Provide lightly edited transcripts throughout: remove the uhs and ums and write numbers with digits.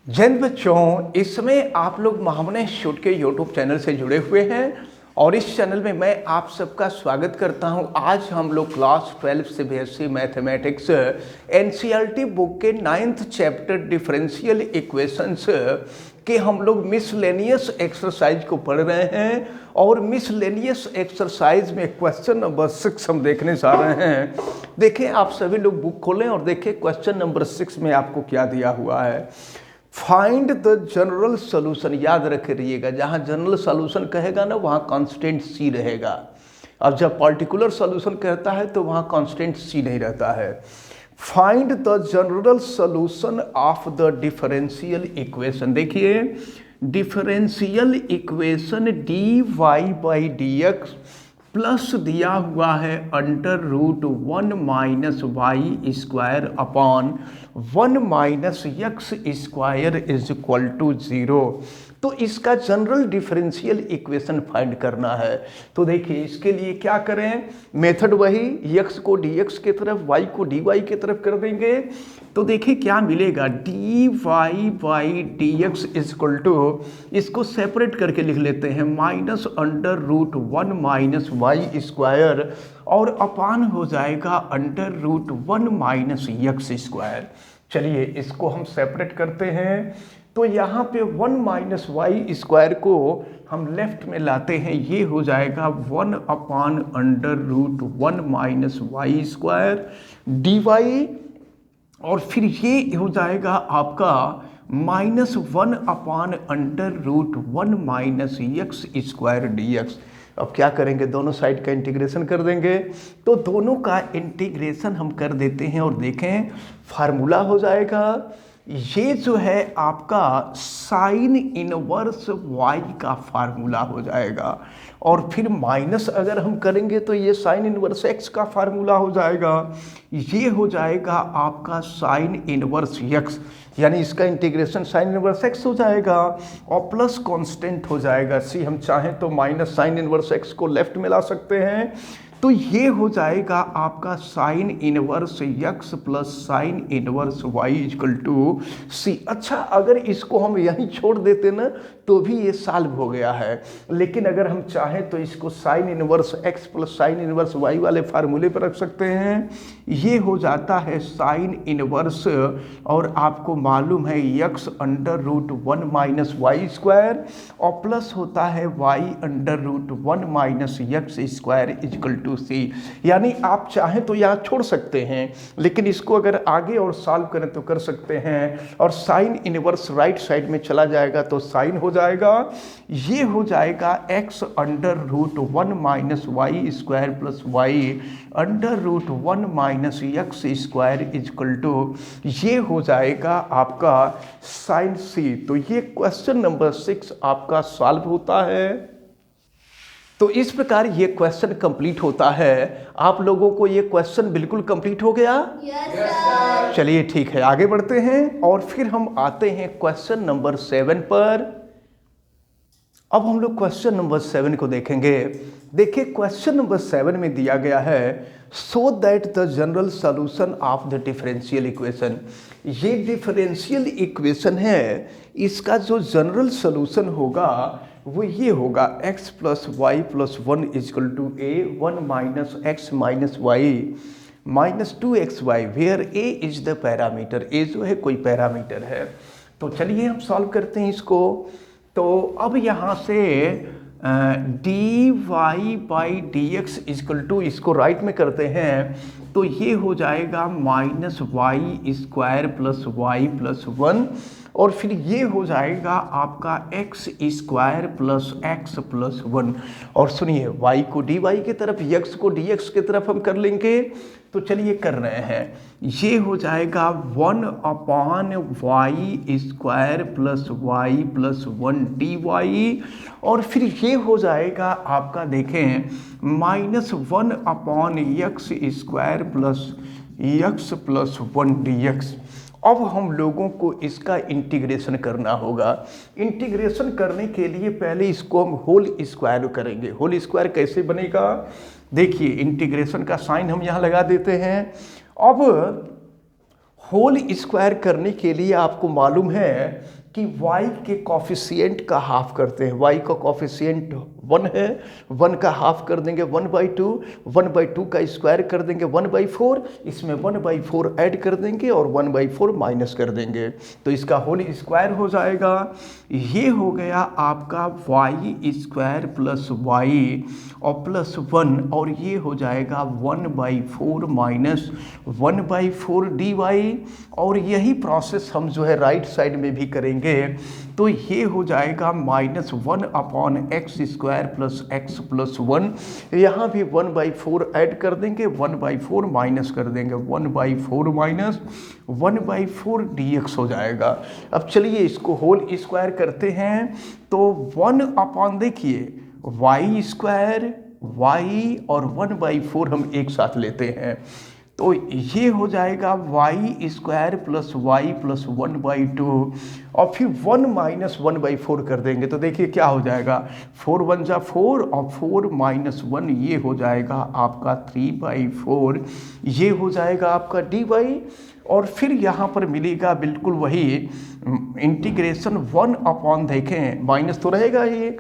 जय हिंद बच्चों, इस समय आप लोग महामने शूट के यूट्यूब चैनल से जुड़े हुए हैं और इस चैनल में मैं आप सबका स्वागत करता हूं। आज हम लोग क्लास 12 से बीएससी मैथमेटिक्स एनसीईआरटी बुक के 9th चैप्टर डिफरेंशियल इक्वेशंस के हम लोग मिसलेनियस एक्सरसाइज को पढ़ रहे हैं और मिसलेनियस एक्सरसाइज में क्वेश्चन नंबर 6 हम देखने जा रहे हैं। देखें, आप सभी लोग बुक खोलें और देखें क्वेश्चन नंबर 6 में आपको क्या दिया हुआ है। Find the general solution. याद रखिएगा, जहाँ जनरल सोल्यूशन कहेगा ना वहाँ कांस्टेंट सी रहेगा। अब जब पर्टिकुलर सोल्यूशन कहता है तो वहाँ कांस्टेंट सी नहीं रहता है। Find the general solution of the differential equation. देखिए, differential equation D Y by D X plus दिया हुआ है under root 1 minus Y square upon 1 minus X square is equal to 0। तो इसका जनरल डिफरेंशियल इक्वेशन फाइंड करना है। तो देखिए, इसके लिए क्या करें, मेथड वही, x को dx की तरफ, y को dy की तरफ कर देंगे। तो देखिए क्या मिलेगा, dy by D X is equal to, इसको सेपरेट करके लिख लेते हैं, minus under root 1 minus Y square और अपान हो जाएगा under root 1 minus X square. चलिए इसको हम सेपरेट करते हैं। तो यहाँ पे 1 माइनस वाई स्क्वायर को हम लेफ्ट में लाते हैं, ये हो जाएगा 1 upon under root 1 minus Y square D Y, और फिर ये हो जाएगा आपका -1 upon under root 1 minus X square D X. अब क्या करेंगे, दोनों साइड का इंटीग्रेशन कर देंगे। तो दोनों का इंटीग्रेशन हम कर देते हैं और देखें फार्मूला हो जाएगा, ये जो है आपका साइन इनवर्स वाई का फार्मूला हो जाएगा, और फिर माइनस अगर हम करेंगे तो ये साइन इनवर्स एक्स का फार्मूला हो जाएगा। ये हो जाएगा आपका साइन इनवर्स एक्स, यानी इसका इंटीग्रेशन साइन इनवर्स एक्स हो जाएगा और प्लस कांस्टेंट हो जाएगा सी। हम चाहें तो माइनस साइन इनवर्स एक्स को लेफ्ट में ला सकते हैं। तो ये हो जाएगा आपका sine inverse X plus sine inverse Y equal to C. अच्छा, अगर इसको हम यहीं छोड़ देते ना तो भी ये सॉल्व हो गया है, लेकिन अगर हम चाहें तो इसको sine inverse X plus sine inverse Y वाले फार्मूले पर रख सकते हैं। ये हो जाता है साइन इनवर्स, और आपको मालूम है X under root 1 minus Y square और प्लस होता है Y under root 1 minus X square equal to C. यानी आप चाहें तो यहाँ छोड़ सकते हैं, लेकिन इसको अगर आगे और सॉल्व करें तो कर सकते हैं, और साइन इनवर्स राइट साइड में चला जाएगा तो साइन हो जाएगा। ये हो जाएगा x under root 1 minus Y square plus Y under root 1 minus X square equal to, ये हो जाएगा आपका साइन सी। तो ये क्वेश्चन नंबर 6 आपका सॉल्व होता है। तो इस प्रकार ये क्वेश्चन कंप्लीट होता है। आप लोगों को ये क्वेश्चन बिल्कुल कंप्लीट हो गया? यस। चलिए ठीक है, आगे बढ़ते हैं और फिर हम आते हैं क्वेश्चन नंबर 7 पर। अब हम लोग क्वेश्चन नंबर 7 को देखेंगे। देखिए, क्वेश्चन नंबर 7 में दिया गया है, so that the general solution of the differential equation. ये डिफरेंशियल इक्वेशन है, इसका जो जनरल सोल्यूशन होगा वो ये होगा x plus Y plus 1 equal to A 1 minus X minus Y minus 2xy, where a is the parameter. a जो है कोई पैरामीटर है। तो चलिए हम सॉल्व करते हैं इसको। तो अब यहाँ से D Y by D X equal to, इसको राइट में करते हैं तो ये हो जाएगा minus Y square plus Y plus 1, और फिर ये हो जाएगा आपका X square plus X plus 1। और सुनिए, y को dy की तरफ, x को dx की तरफ हम कर लेंगे। तो चलिए कर रहे हैं, ये हो जाएगा 1 upon Y square plus Y plus 1 dy, और फिर ये हो जाएगा आपका देखें -1 upon X square plus X plus 1 dx। अब हम लोगों को इसका इंटीग्रेशन करना होगा। इंटीग्रेशन करने के लिए पहले इसको हम होल स्क्वायर करेंगे। होल स्क्वायर कैसे बनेगा, देखिए इंटीग्रेशन का साइन हम यहाँ लगा देते हैं। अब होल स्क्वायर करने के लिए आपको मालूम है कि y के कॉफिशिएंट का हाफ करते हैं। y का कॉफिशिएंट 1 है, 1 का हाफ कर देंगे 1/2, 1/2 का स्क्वायर कर देंगे 1/4, इसमें 1/4 ऐड कर देंगे और 1/4 माइनस कर देंगे, तो इसका होल स्क्वायर हो जाएगा। ये हो गया आपका y² प्लस y और प्लस 1, और ये हो जाएगा 1/4 माइनस 1/4 dy, और यही प्रोसेस हम जो है राइट साइड में भी करेंगे। तो ये हो जाएगा -1/x² प्लस x प्लस 1, यहाँ भी 1/4 ऐड कर देंगे, 1/4 माइनस कर देंगे, 1/4 माइनस 1/4 dx हो जाएगा। अब चलिए इसको होल स्क्वायर करते हैं, तो 1 देखिए y² y और 1/4 हम एक साथ लेते हैं, तो ये हो जाएगा y² प्लस y प्लस 1/2, और फिर 1 माइनस 1/4 कर देंगे, तो देखिए क्या हो जाएगा, 4 1 जा 4 और 4 माइनस 1, ये हो जाएगा आपका 3/4, ये हो जाएगा आपका dy, और फिर यहाँ पर मिलेगा बिल्कुल वही इंटीग्रेशन 1 देखें माइनस तो रहेगा ये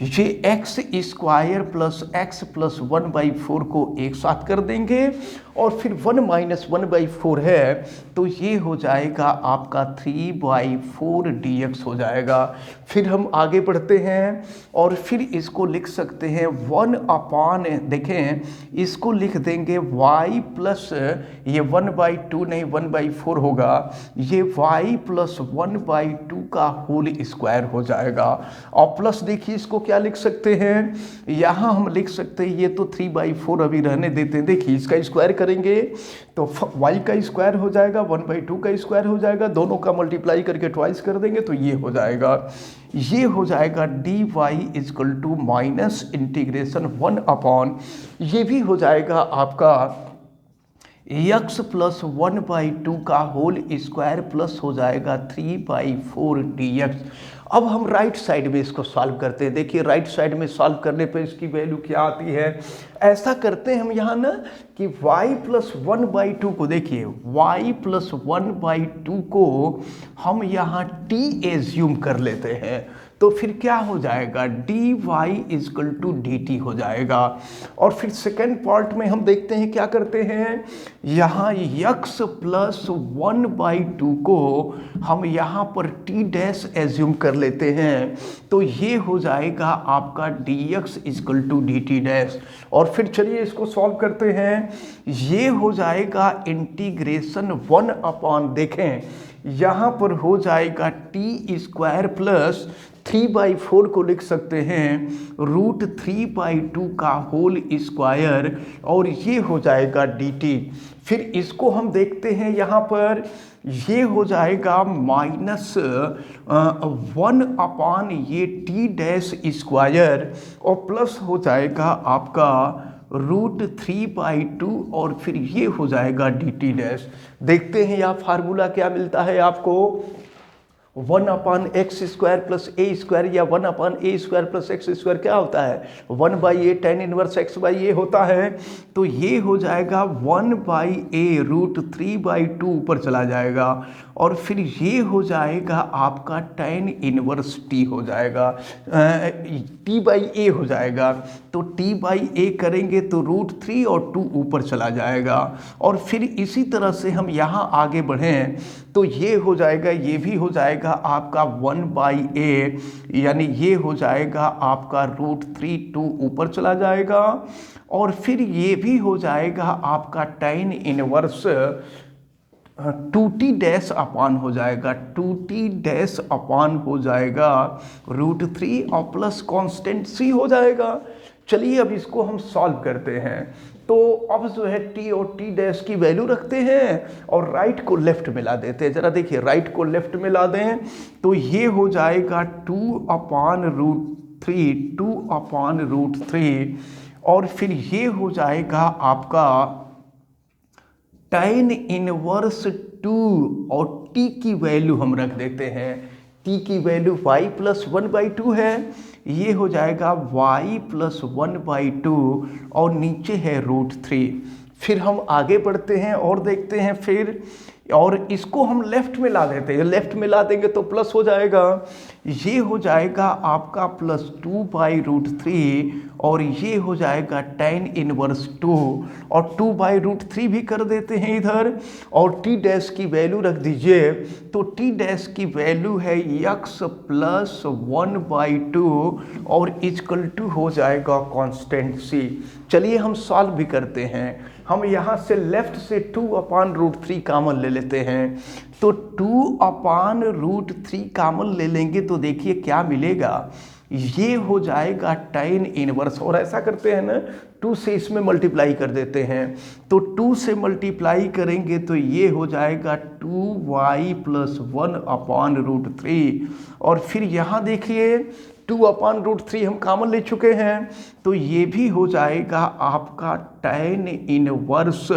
x² प्लस x प्लस 1/4 को एक साथ कर देंगे, और फिर 1 माइनस 1/4 है, तो ये हो जाएगा आपका 3/4 dx हो जाएगा। फिर हम आगे बढ़ते हैं और फिर इसको लिख सकते हैं 1 देखें, इसको लिख देंगे y प्लस ये 1/2 नहीं 1/4 होगा, ये y प्लस 1/2 का होल स्क्वायर हो जाएगा। और प्लस देखिए इसको क्या लिख सकते हैं, यहाँ हम लिख सकते हैं, ये तो 3/4 अभी रहने देते हैं, देखिए इसका स्क्वायर करेंगे तो y का स्क्वायर हो जाएगा, 1/2 का स्क्वायर हो जाएगा, दोनों का मल्टीप्लाई करके ट्वाइस कर देंगे, तो ये हो जाएगा, ये हो जाएगा dy equal to minus integration 1 ये भी हो जाएगा आपका x प्लस 1/2 का होल स्क्वायर प्लस हो जाएगा 3/4 dx। अब हम राइट साइड में इसको सॉल्व करते हैं, देखिए राइट साइड में सॉल्व करने पे इसकी वैल्यू क्या आती है, ऐसा करते हैं हम यहाँ ना कि y प्लस 1/2 को देखिए, y प्लस 1/2 को हम यहाँ t एज्यूम कर लेते हैं, तो फिर क्या हो जाएगा, dy इजकल टू dt हो जाएगा। और फिर सेकेंड पार्ट में हम देखते हैं क्या करते हैं, यहाँ x प्लस 1/2 को हम यहाँ पर t डैश एज्यूम कर लेते हैं, तो ये हो जाएगा आपका dx equal to dt dash. और फिर चलिए इसको सॉल्व करते हैं, ये हो जाएगा इंटीग्रेशन 1 देखें, यहाँ पर हो जाएगा t² प्लस 3/4 को लिख सकते हैं √3/2 का होल स्क्वायर, और ये हो जाएगा dt। फिर इसको हम देखते हैं, यहाँ पर ये हो जाएगा -1 ये t डैश स्क्वायर, और प्लस हो जाएगा आपका √3/2, और फिर ये हो जाएगा dt डैश। देखते हैं यहाँ फार्मूला क्या मिलता है आपको, 1/x² प्लस a² या 1/a² प्लस x² क्या होता है, 1/a tan इनवर्स x/a होता है, तो ये हो जाएगा 1/a √3/2 ऊपर चला जाएगा, और फिर ये हो जाएगा आपका tan इनवर्स t हो जाएगा, t/a हो जाएगा, तो t/a करेंगे तो √3 और 2 ऊपर चला जाएगा। और फिर इसी तरह से हम यहाँ आगे बढ़ें तो ये हो जाएगा, ये भी हो जाएगा आपका 1/a, यानी ये हो जाएगा आपका √3 2 ऊपर चला जाएगा, और फिर ये भी हो जाएगा आपका tan इनवर्स 2t डैश अपान हो जाएगा, 2t डैश अपान हो जाएगा √3 और प्लस कांस्टेंट c हो जाएगा। चलिए अब इसको हम सॉल्व करते हैं, तो अब जो है t और t डैश की वैल्यू रखते हैं और राइट को लेफ्ट में ला देते हैं। जरा देखिए राइट को लेफ्ट में ला दें तो ये हो जाएगा 2/√3 और फिर ये हो जाएगा आपका tan इनवर्स 2 और t की वैल्यू हम रख देते हैं, t की वैल्यू y प्लस 1/2 है, ये हो जाएगा y प्लस 1/2 और नीचे है √3। फिर हम आगे बढ़ते हैं और देखते हैं, फिर और इसको हम लेफ्ट में ला देते हैं, लेफ्ट में ला देंगे तो प्लस हो जाएगा, ये हो जाएगा आपका +2/√3 और ये हो जाएगा tan इनवर्स 2 और 2/√3 भी कर देते हैं इधर और t डैश की वैल्यू रख दीजिए, तो t डैश की वैल्यू है x + 1/2 और इक्वल टू हो जाएगा कांस्टेंट c। चलिए हम सॉल्व भी करते हैं। हम यहाँ से लेफ्ट से 2/√3 कॉमन ले लेते हैं, तो 2/√3 कॉमन ले लेंगे तो देखिए क्या मिलेगा, ये हो जाएगा tan इनवर्स, और ऐसा करते हैं ना 2 से इसमें मल्टीप्लाई कर देते हैं, तो 2 से मल्टीप्लाई करेंगे तो ये हो जाएगा 2y + 1/√3 और फिर यहाँ देखिए 2/√3 हम कॉमन ले चुके हैं, तो ये भी हो जाएगा आपका tan इनवर्स,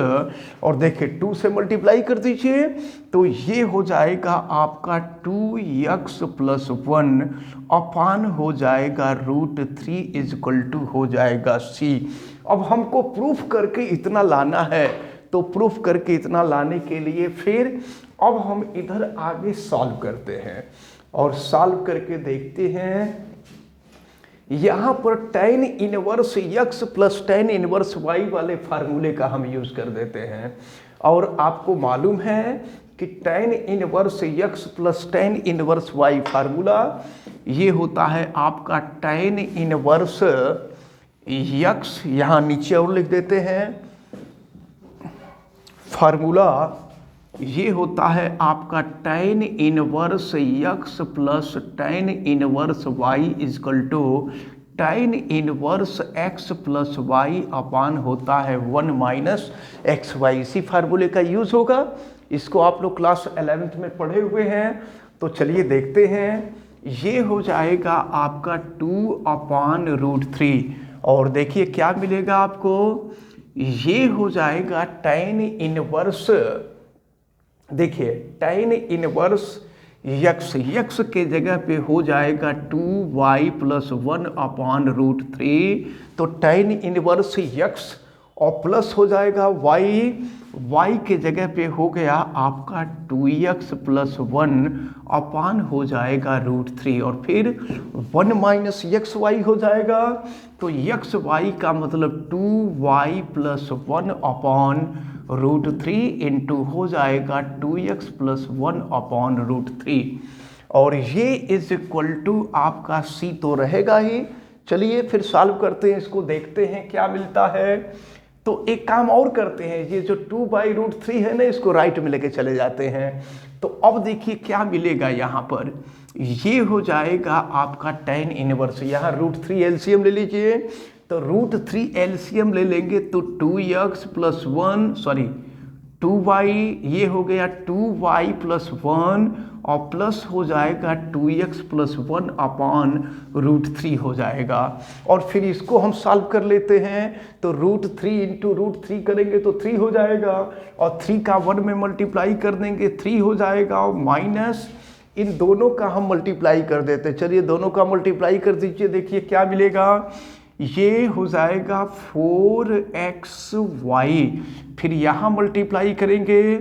और देखिए 2 से मल्टीप्लाई कर दीजिए तो ये हो जाएगा आपका 2x + 1 अपान हो जाएगा √3 इक्वल टू हो जाएगा c। अब हमको प्रूफ करके इतना लाना है, तो प्रूफ करके इतना लाने के लिए फिर अब हम इधर आगे सॉल्व करते हैं और सॉल्व करके देखते हैं। यहाँ पर tan inverse x + tan inverse y वाले फार्मूले का हम यूज़ कर देते हैं, और आपको मालूम है कि tan inverse x + tan inverse y formula ये होता है आपका tan इनवर्स x, यहाँ नीचे और लिख देते हैं फार्मूला ये होता है आपका tan inverse x + tan inverse y equal to tan inverse x + y upon होता है 1 - xy। इसी फार्मूले का यूज़ होगा, इसको आप लोग क्लास 11th में पढ़े हुए हैं। तो चलिए देखते हैं, ये हो जाएगा आपका 2/√3 और देखिए क्या मिलेगा आपको, ये हो जाएगा tan इनवर्स, देखिए tan इनवर्स x के जगह पे हो जाएगा 2y + 1/√3, तो tan इनवर्स x और प्लस हो जाएगा y के जगह पे हो गया आपका 2x + 1 अपान हो जाएगा √3 और फिर 1 - xy हो जाएगा, तो xy का मतलब 2y + 1/√3 इंटू हो जाएगा 2x + 1/√3 और ये इज इक्वल टू आपका c तो रहेगा ही। चलिए फिर सॉल्व करते हैं, इसको देखते हैं क्या मिलता है। तो एक काम और करते हैं, ये जो 2/√3 है ना, इसको राइट में लेके चले जाते हैं। तो अब देखिए क्या मिलेगा, यहाँ पर ये हो जाएगा आपका tan इनवर्स, यहाँ √3 एलसीएम ले लीजिए, तो √3 एलसीएम ले लेंगे तो 2x + 1 सॉरी 2y, ये हो गया 2y + 1 और प्लस हो जाएगा 2x + 1/√3 हो जाएगा। और फिर इसको हम सॉल्व कर लेते हैं, तो √3 इंटू √3 करेंगे तो 3 हो जाएगा और 3 का 1 में मल्टीप्लाई कर देंगे 3 हो जाएगा और माइनस इन दोनों का हम मल्टीप्लाई कर देते हैं। चलिए दोनों का मल्टीप्लाई कर दीजिए, देखिए क्या मिलेगा, ये हो जाएगा 4xy, फिर यहाँ मल्टीप्लाई करेंगे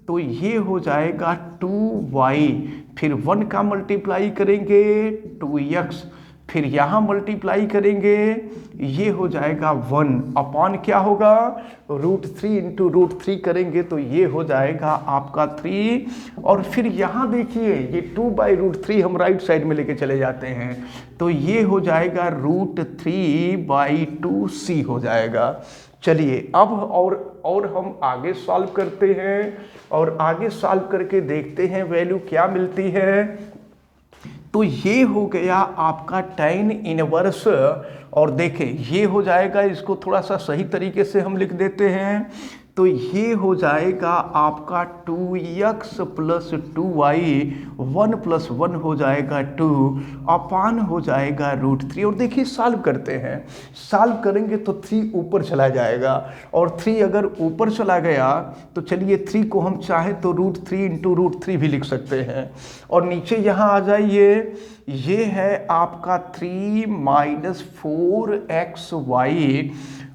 तो ये हो जाएगा 2y, फिर 1 का मल्टीप्लाई करेंगे 2x, फिर यहाँ मल्टीप्लाई करेंगे ये हो जाएगा 1 अपॉन क्या होगा √3 इंटू √3 करेंगे तो ये हो जाएगा आपका 3 और फिर यहाँ देखिए ये 2/√3 हम राइट साइड में लेके चले जाते हैं तो ये हो जाएगा √3/2c हो जाएगा। चलिए अब और हम आगे सॉल्व करते हैं और आगे सॉल्व करके देखते हैं वैल्यू क्या मिलती है। तो ये हो गया आपका tan इनवर्स और देखें ये हो जाएगा, इसको थोड़ा सा सही तरीके से हम लिख देते हैं तो ये हो जाएगा आपका 2x + 2y 1 + 1 हो जाएगा 2 अपान हो जाएगा √3 और देखिए सॉल्व करते हैं, सॉल्व करेंगे तो 3 ऊपर चला जाएगा और 3 अगर ऊपर चला गया तो चलिए 3 को हम चाहे तो √3 इंटू √3 भी लिख सकते हैं और नीचे यहाँ आ जाइए, ये है आपका 3 - 4xy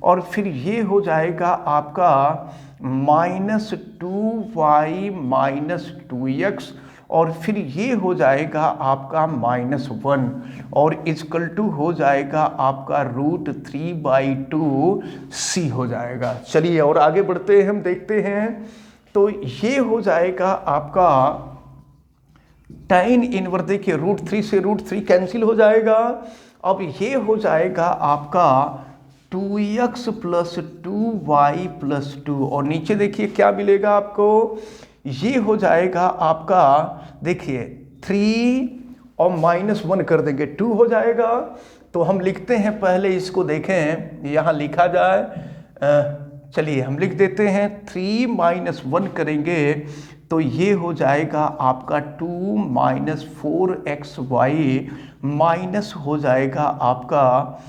और फिर ये हो जाएगा आपका -2y माइनस 2x और फिर ये हो जाएगा आपका -1 और इक्वल टू हो जाएगा आपका √3/2c हो जाएगा। चलिए और आगे बढ़ते हैं, हम देखते हैं। तो ये हो जाएगा आपका tan इनवर्स, देखिए √3 से √3 कैंसिल हो जाएगा। अब ये हो जाएगा आपका 2x + 2y + 2 और नीचे देखिए क्या मिलेगा आपको, ये हो जाएगा आपका, देखिए 3 और -1 कर देंगे 2 हो जाएगा। तो हम लिखते हैं, पहले इसको देखें यहाँ लिखा जाए, चलिए हम लिख देते हैं 3 - 1 करेंगे तो ये हो जाएगा आपका 2 - 4xy माइनस हो जाएगा आपका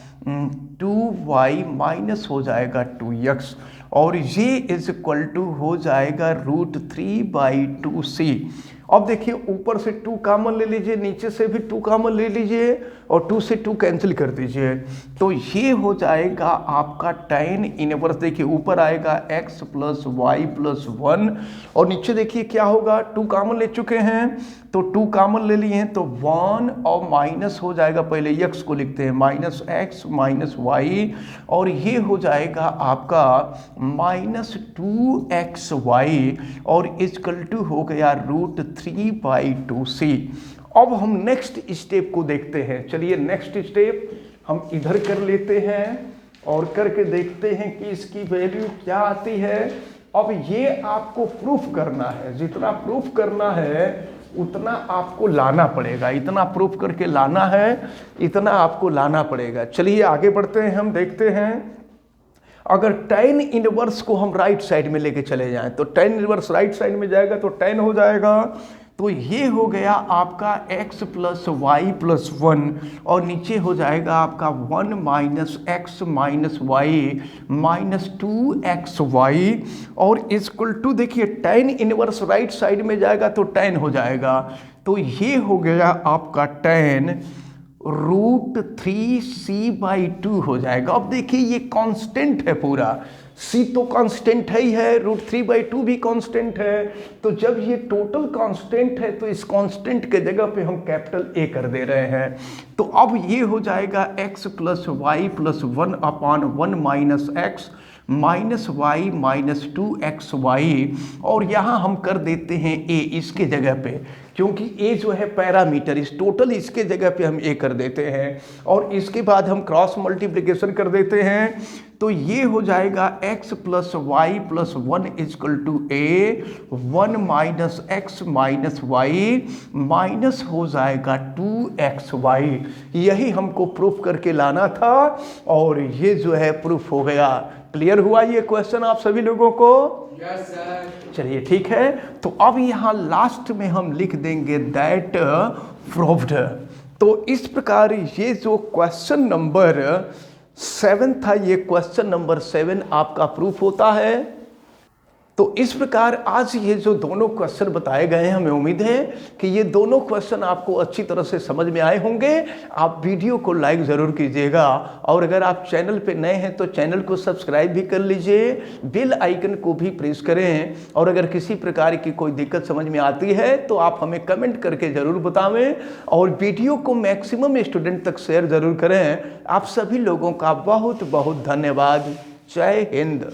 2y माइनस हो जाएगा 2x और ये इज इक्वल टू हो जाएगा √3/2c। अब देखिए ऊपर से 2 कॉमन ले लीजिए, नीचे से भी 2 कॉमन ले लीजिए और 2 से 2 कैंसिल कर दीजिए। तो ये हो जाएगा आपका tan इनवर्स, देखिए ऊपर आएगा x + y + 1 और नीचे देखिए क्या होगा, 2 कॉमन ले चुके हैं तो 2 कॉमन ले लिए हैं तो 1 और माइनस हो जाएगा, पहले x को लिखते हैं -x - y और ये हो जाएगा आपका -2xy और इक्वल टू हो गया √3/2c। अब हम नेक्स्ट स्टेप को देखते हैं। चलिए नेक्स्ट स्टेप हम इधर कर लेते हैं और करके देखते हैं कि इसकी वैल्यू क्या आती है। अब ये आपको प्रूफ करना है, जितना प्रूफ करना है उतना आपको लाना पड़ेगा, इतना प्रूफ करके लाना है, इतना आपको लाना पड़ेगा। चलिए आगे बढ़ते हैं, हम देखते हैं। अगर tan इनवर्स को हम राइट साइड में लेके चले जाएं तो tan इनवर्स राइट साइड में जाएगा तो tan हो जाएगा, तो ये हो गया आपका x + y + 1 और नीचे हो जाएगा आपका 1 - x - y -2xy और इक्वल टू, देखिए tan इनवर्स राइट साइड में जाएगा तो tan हो जाएगा, तो ये हो गया आपका tan √3c/2 हो जाएगा। अब देखिए ये कांस्टेंट है पूरा, c तो कांस्टेंट है ही है, √3/2 भी कांस्टेंट है, तो जब ये टोटल कांस्टेंट है तो इस कांस्टेंट के जगह पे हम कैपिटल A कर दे रहे हैं। तो अब ये हो जाएगा x + y + 1/1 - x -y -2xy और यहाँ हम कर देते हैं a इसके जगह पे, क्योंकि a जो है पैरामीटर, इस टोटल इसके जगह पे हम a कर देते हैं और इसके बाद हम क्रॉस मल्टीप्लिकेशन कर देते हैं। तो ये हो जाएगा x + y + 1 = a 1 - x - y minus हो जाएगा 2xy। यही हमको प्रूफ करके लाना था और ये जो है प्रूफ हो गया। क्लियर हुआ ये क्वेश्चन आप सभी लोगों को? Yes sir. चलिए ठीक है, तो अब यहाँ लास्ट में हम लिख देंगे दैट प्रूव्ड। तो इस प्रकार ये जो क्वेश्चन नंबर 7 था, ये क्वेश्चन नंबर 7 आपका प्रूफ होता है। तो इस प्रकार आज ये जो दोनों क्वेश्चन बताए गए हैं, हमें उम्मीद है कि ये दोनों क्वेश्चन आपको अच्छी तरह से समझ में आए होंगे। आप वीडियो को लाइक ज़रूर कीजिएगा और अगर आप चैनल पे नए हैं तो चैनल को सब्सक्राइब भी कर लीजिए, बेल आइकन को भी प्रेस करें और अगर किसी प्रकार की कोई दिक्कत समझ में आती है तो आप हमें कमेंट करके ज़रूर बतावें और वीडियो को मैक्सिमम स्टूडेंट तक शेयर ज़रूर करें। आप सभी लोगों का बहुत बहुत धन्यवाद। जय हिंद।